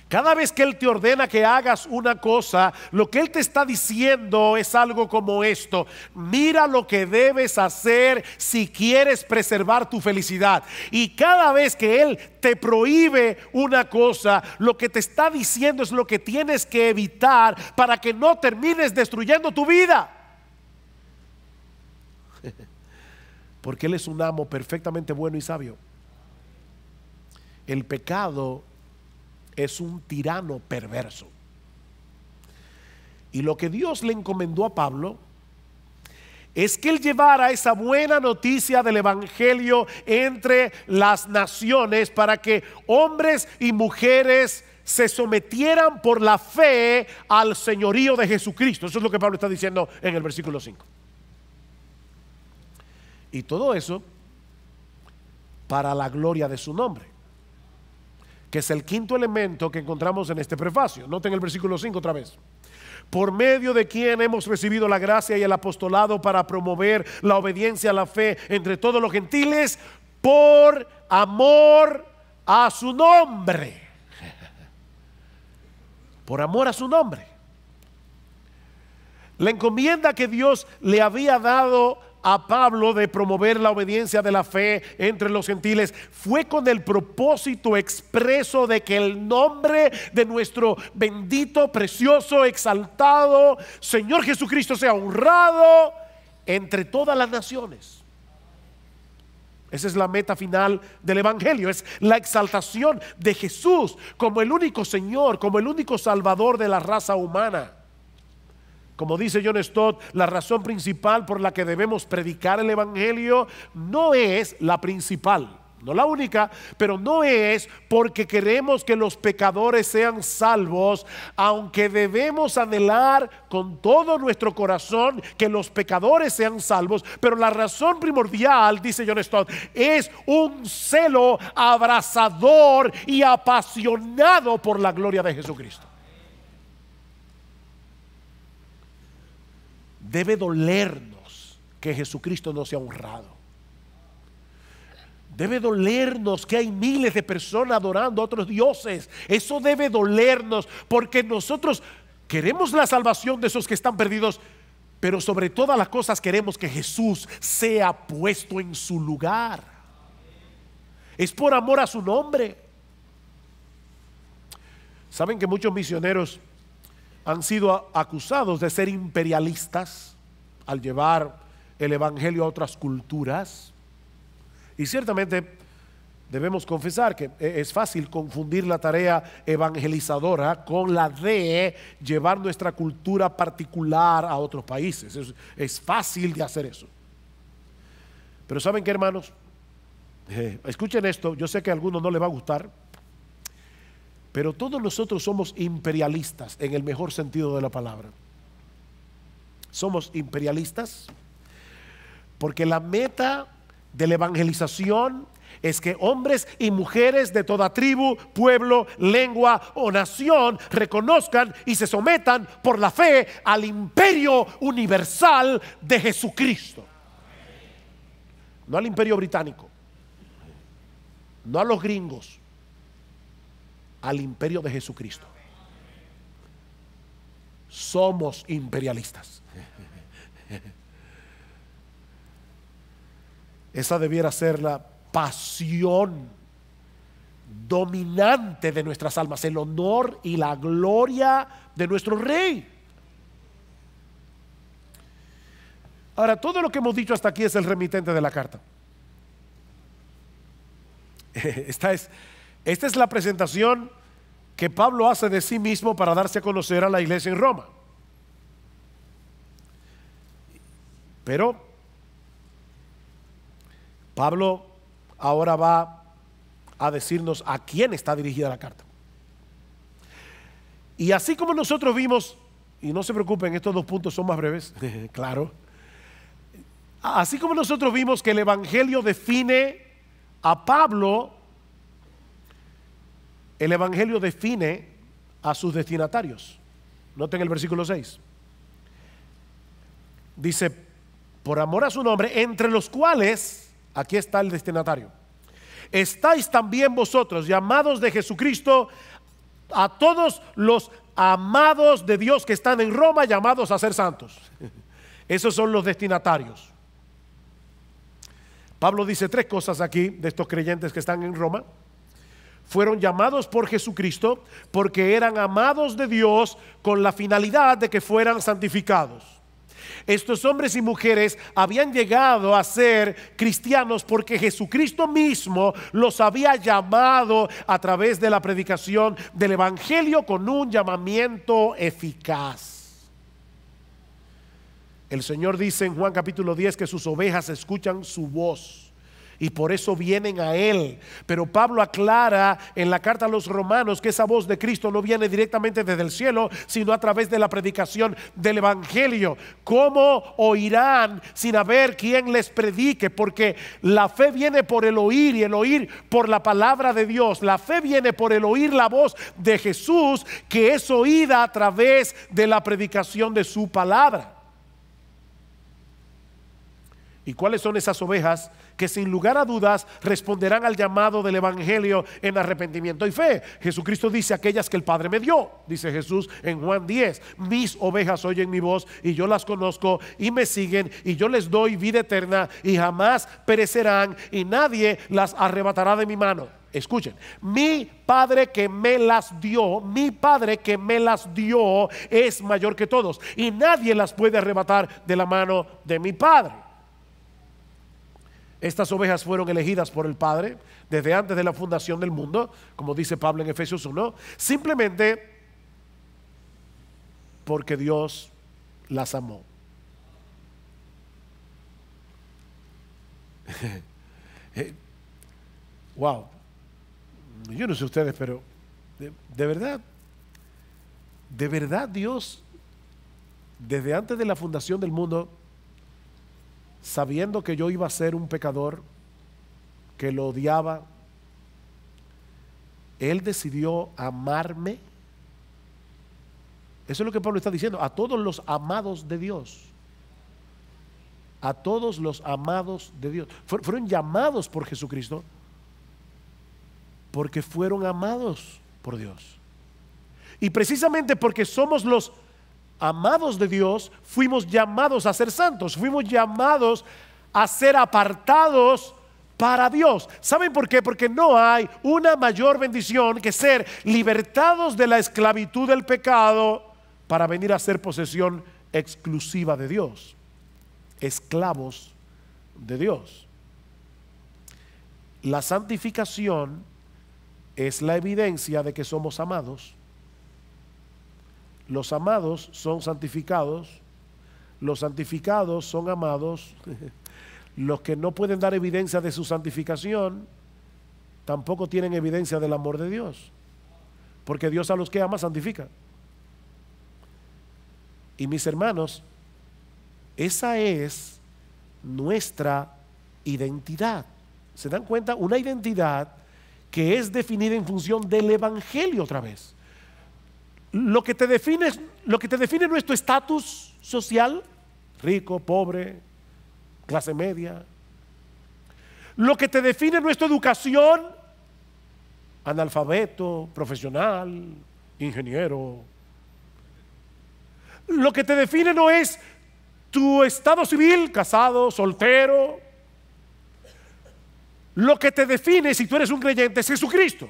Cada vez que Él te ordena que hagas una cosa, lo que Él te está diciendo es algo como esto: mira lo que debes hacer si quieres preservar tu felicidad. Y cada vez que Él te prohíbe una cosa, lo que te está diciendo es lo que tienes que evitar para que no termines destruyendo tu vida. Porque Él es un amo perfectamente bueno y sabio. El pecado es un tirano perverso. Y lo que Dios le encomendó a Pablo es que él llevara esa buena noticia del evangelio entre las naciones para que hombres y mujeres se sometieran por la fe al señorío de Jesucristo. Eso es lo que Pablo está diciendo en el versículo 5. Y todo eso para la gloria de su nombre, que es el quinto elemento que encontramos en este prefacio. Noten el versículo 5 otra vez. Por medio de quien hemos recibido la gracia y el apostolado para promover la obediencia a la fe entre todos los gentiles, por amor a su nombre. Por amor a su nombre. La encomienda que Dios le había dado a Pablo de promover la obediencia de la fe entre los gentiles fue con el propósito expreso de que el nombre de nuestro bendito, precioso, exaltado Señor Jesucristo sea honrado entre todas las naciones. Esa es la meta final del Evangelio, es la exaltación de Jesús como el único Señor, como el único Salvador de la raza humana. Como dice John Stott, la razón principal por la que debemos predicar el Evangelio no es la principal, no la única, pero no es porque queremos que los pecadores sean salvos, aunque debemos anhelar con todo nuestro corazón que los pecadores sean salvos. Pero la razón primordial, dice John Stott, es un celo abrasador y apasionado por la gloria de Jesucristo. Debe dolernos que Jesucristo no sea honrado. Debe dolernos que hay miles de personas adorando a otros dioses. Eso debe dolernos porque nosotros queremos la salvación de esos que están perdidos, pero sobre todas las cosas queremos que Jesús sea puesto en su lugar. Es por amor a su nombre. Saben que muchos misioneros han sido acusados de ser imperialistas al llevar el Evangelio a otras culturas. Y ciertamente debemos confesar que es fácil confundir la tarea evangelizadora con la de llevar nuestra cultura particular a otros países. Es fácil de hacer eso. Pero ¿saben qué, hermanos? Escuchen esto, yo sé que a algunos no les va a gustar, pero todos nosotros somos imperialistas en el mejor sentido de la palabra. Somos imperialistas porque la meta de la evangelización es que hombres y mujeres de toda tribu, pueblo, lengua o nación reconozcan y se sometan por la fe al imperio universal de Jesucristo. No al imperio británico, no a los gringos, al imperio de Jesucristo. Somos imperialistas. Esa debiera ser la pasión dominante de nuestras almas, el honor y la gloria de nuestro Rey. Ahora, todo lo que hemos dicho hasta aquí es el remitente de la carta. Esta es la presentación que Pablo hace de sí mismo para darse a conocer a la iglesia en Roma. Pero Pablo ahora va a decirnos a quién está dirigida la carta. Y así como nosotros vimos, y no se preocupen, estos dos puntos son más breves, claro. Así como nosotros vimos que el Evangelio define a Pablo, el Evangelio define a sus destinatarios. Noten el versículo 6. Dice, por amor a su nombre, entre los cuales, aquí está el destinatario, estáis también vosotros, llamados de Jesucristo, a todos los amados de Dios que están en Roma, llamados a ser santos. Esos son los destinatarios. Pablo dice tres cosas aquí de estos creyentes que están en Roma. Fueron llamados por Jesucristo porque eran amados de Dios con la finalidad de que fueran santificados. Estos hombres y mujeres habían llegado a ser cristianos porque Jesucristo mismo los había llamado a través de la predicación del Evangelio con un llamamiento eficaz. El Señor dice en Juan capítulo 10 que sus ovejas escuchan su voz y por eso vienen a Él. Pero Pablo aclara en la carta a los romanos que esa voz de Cristo no viene directamente desde el cielo, sino a través de la predicación del Evangelio. ¿Cómo oirán sin haber quien les predique? Porque la fe viene por el oír y el oír por la palabra de Dios. La fe viene por el oír la voz de Jesús, que es oída a través de la predicación de su palabra. ¿Y cuáles son esas ovejas que sin lugar a dudas responderán al llamado del evangelio en arrepentimiento y fe? Jesucristo dice: aquellas que el Padre me dio, dice Jesús en Juan 10, mis ovejas oyen mi voz y yo las conozco y me siguen, y yo les doy vida eterna y jamás perecerán y nadie las arrebatará de mi mano. Escuchen, mi Padre que me las dio, mi Padre que me las dio es mayor que todos y nadie las puede arrebatar de la mano de mi Padre. Estas ovejas fueron elegidas por el Padre desde antes de la fundación del mundo, como dice Pablo en Efesios 1, simplemente porque Dios las amó. Wow, yo no sé ustedes, pero de verdad Dios, desde antes de la fundación del mundo, sabiendo que yo iba a ser un pecador, que lo odiaba, Él decidió amarme. Eso es lo que Pablo está diciendo, a todos los amados de Dios. A todos los amados de Dios. Fueron llamados por Jesucristo porque fueron amados por Dios. Y precisamente porque somos los amados de Dios, fuimos llamados a ser santos, fuimos llamados a ser apartados para Dios. ¿Saben por qué? Porque no hay una mayor bendición que ser libertados de la esclavitud del pecado para venir a ser posesión exclusiva de Dios, esclavos de Dios. La santificación es la evidencia de que somos amados. Los amados son santificados, los santificados son amados. Los que no pueden dar evidencia de su santificación tampoco tienen evidencia del amor de Dios, porque Dios a los que ama santifica. Y mis hermanos, esa es nuestra identidad. ¿Se dan cuenta? Una identidad que es definida en función del evangelio otra vez. Lo que te define nuestro estatus social, rico, pobre, clase media. Lo que te define nuestra educación, analfabeto, profesional, ingeniero. Lo que te define no es tu estado civil, casado, soltero. Lo que te define, si tú eres un creyente, es Jesucristo.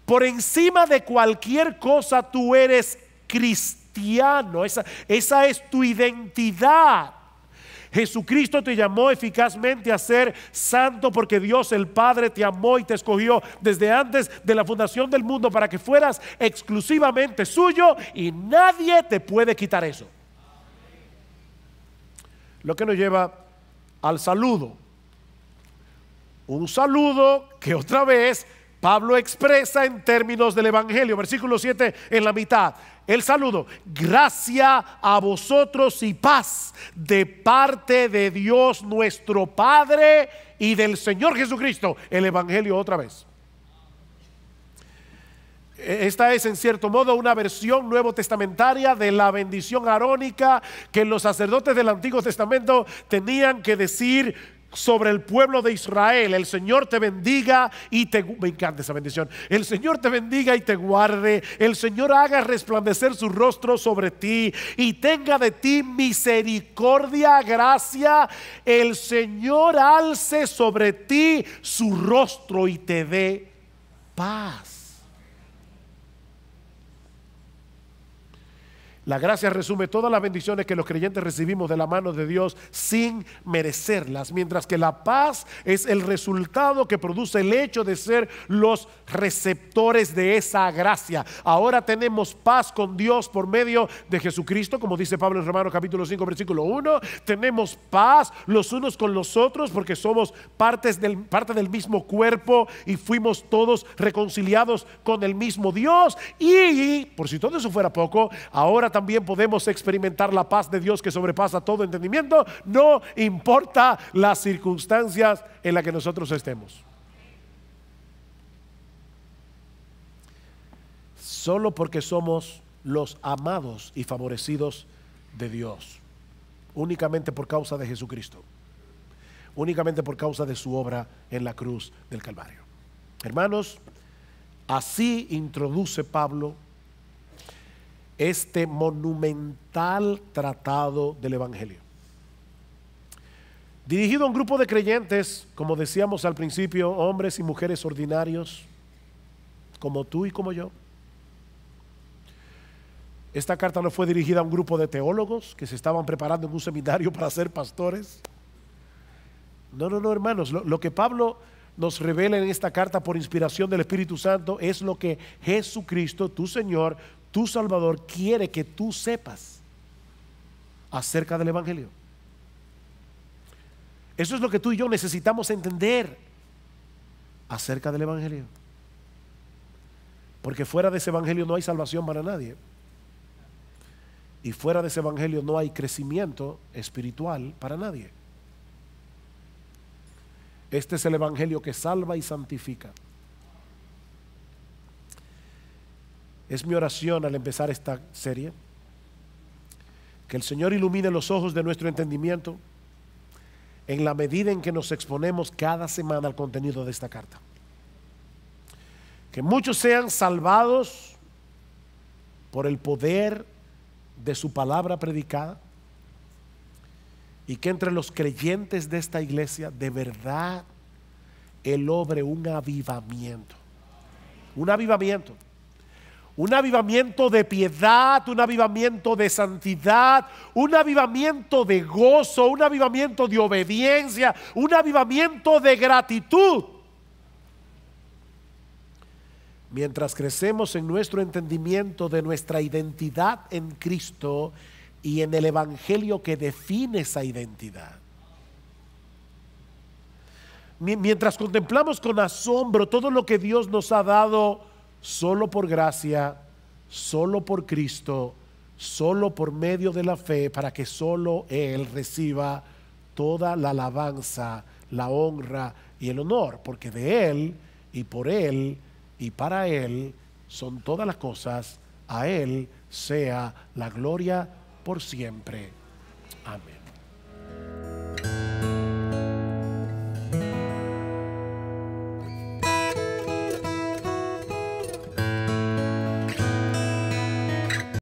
Por encima de cualquier cosa tú eres cristiano. Esa es tu identidad. Jesucristo te llamó eficazmente a ser santo porque Dios el Padre te amó y te escogió desde antes de la fundación del mundo para que fueras exclusivamente suyo y nadie te puede quitar eso. Lo que nos lleva al saludo. Un saludo que otra vez Pablo expresa en términos del evangelio, versículo 7 en la mitad. El saludo: gracia a vosotros y paz de parte de Dios nuestro Padre y del Señor Jesucristo. El evangelio otra vez. Esta es en cierto modo una versión nuevo testamentaria de la bendición arónica que los sacerdotes del Antiguo Testamento tenían que decir sobre el pueblo de Israel. El Señor te bendiga y me encanta esa bendición. El Señor te bendiga y te guarde. El Señor haga resplandecer su rostro sobre ti y tenga de ti misericordia, gracia. El Señor alce sobre ti su rostro y te dé paz. La gracia resume todas las bendiciones que los creyentes recibimos de la mano de Dios sin merecerlas, mientras que la paz es el resultado que produce el hecho de ser los receptores de esa gracia. Ahora tenemos paz con Dios por medio de Jesucristo, como dice Pablo en Romanos capítulo 5 versículo 1. Tenemos paz los unos con los otros porque somos parte del mismo cuerpo y fuimos todos reconciliados con el mismo Dios. Y por si todo eso fuera poco, ahora también podemos experimentar la paz de Dios que sobrepasa todo entendimiento, no importa las circunstancias en las que nosotros estemos. Solo porque somos los amados y favorecidos de Dios. únicamente por causa de Jesucristo, únicamente por causa de su obra en la cruz del Calvario. Hermanos, así introduce Pablo este monumental tratado del Evangelio, dirigido a un grupo de creyentes, como decíamos al principio, hombres y mujeres ordinarios, como tú y como yo. Esta carta no fue dirigida a un grupo de teólogos que se estaban preparando en un seminario para ser pastores. No, hermanos, lo que Pablo nos revela en esta carta por inspiración del Espíritu Santo es lo que Jesucristo, tu Señor, tu Salvador, quiere que tú sepas acerca del Evangelio. Eso es lo que tú y yo necesitamos entender acerca del Evangelio. Porque fuera de ese Evangelio no hay salvación para nadie. Y fuera de ese Evangelio no hay crecimiento espiritual para nadie. Este es el Evangelio que salva y santifica. Es mi oración al empezar esta serie, que el Señor ilumine los ojos de nuestro entendimiento en la medida en que nos exponemos cada semana al contenido de esta carta. Que muchos sean salvados por el poder de su palabra predicada, y que entre los creyentes de esta iglesia de verdad Él obre un avivamiento. Un avivamiento. Un avivamiento de piedad, un avivamiento de santidad, un avivamiento de gozo, un avivamiento de obediencia, un avivamiento de gratitud. Mientras crecemos en nuestro entendimiento de nuestra identidad en Cristo y en el Evangelio que define esa identidad. Mientras contemplamos con asombro todo lo que Dios nos ha dado solo por gracia, solo por Cristo, solo por medio de la fe, para que solo Él reciba toda la alabanza, la honra y el honor, porque de Él y por Él y para Él son todas las cosas. A Él sea la gloria por siempre. Amén.